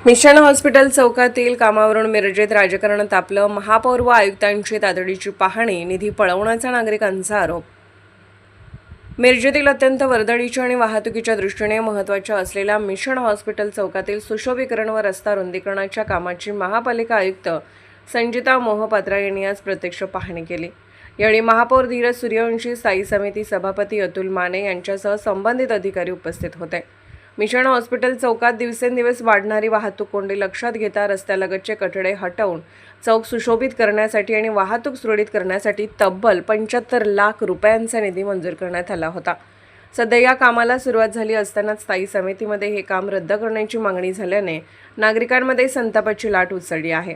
Mission hospital चौकातील कामावरून मिरजेत राजकारण तापलं. महापौर व आयुक्तांची तातडीची पाहणी, निधी पळवण्याचा नागरिकांचा आरोप. मिरजेतील अत्यंत वर्दळीच्या आणि वाहतुकीच्या दृष्टीने महत्त्वाच्या असलेल्या मिशन हॉस्पिटल चौकातील सुशोभीकरण व रस्ता रुंदीकरणाच्या कामाची महापालिका आयुक्त संजिता मोहपात्रा यांनी आज प्रत्यक्ष पाहणी केली. यावेळी महापौर धीरज सूर्यवंशी, स्थायी समिती सभापती अतुल माने यांच्यासह संबंधित अधिकारी उपस्थित होते. मिशन हॉस्पिटल चौकात दिवसेंदिवस वाढणारी वाहतूक कोंडी लक्षात घेता रस्त्यालगतचे कठडे हटवून चौक सुशोभित करण्यासाठी आणि वाहतूक सुरळीत करण्यासाठी तब्बल 75 लाख रुपयांचा निधी मंजूर करण्यात आला होता. सध्या या कामाला सुरुवात झाली असतानाच स्थायी समितीमध्ये हे काम रद्द करण्याची मागणी झाल्याने नागरिकांमध्ये संतापाची लाट उसळली आहे.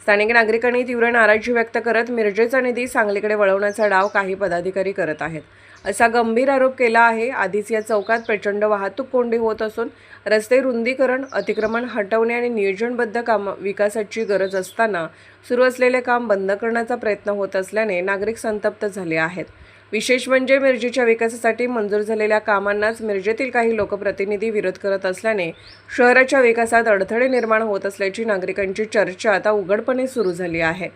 स्थानिक नागरिकांनी तीव्र नाराजी व्यक्त करत मिरजेचा निधी सांगलीकडे वळवण्याचा डाव काही पदाधिकारी करत आहेत, असा गंभीर आरोप केला आहे. आधीच या चौकात प्रचंड वाहतूक कोंडी होत असून रस्ते रुंदीकरण, अतिक्रमण हटवणे आणि नियोजनबद्ध विकासाची गरज असताना सुरू असलेले काम बंद करण्याचा प्रयत्न होत असल्याने नागरिक संतप्त झाले आहेत. विशेष म्हणजे मिरजेच्या विकासासाठी मंजूर झालेल्या कामांनाच मिरजेतील काही लोकप्रतिनिधी विरोध करत असल्याने शहराच्या विकासात अडथळे निर्माण होत असल्याची नागरिकांची चर्चा आता उघडपणे सुरू झाली आहे.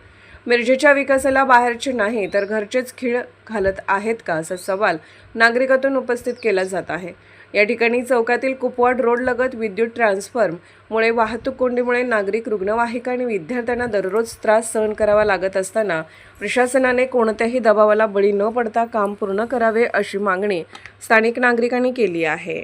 मिरजेच्या विकासाला बाहेरचे नाही तर घरचेच खीळ घालत आहेत का, असा सवाल नागरिकातून उपस्थित केला जात आहे. या ठिकाणी चौकातील कुपवाड रोड लगत विद्युत ट्रान्सफॉर्मरमुळे वाहतूक कोंडीमुळे नागरिक, रुग्णवाहिका आणि विद्यार्थ्यांना दररोज त्रास सहन करावा लागत असताना प्रशासनाने कोणत्याही दबावाला बळी न पडता काम पूर्ण करावे, अशी मागणी स्थानिक नागरिकांनी केली आहे.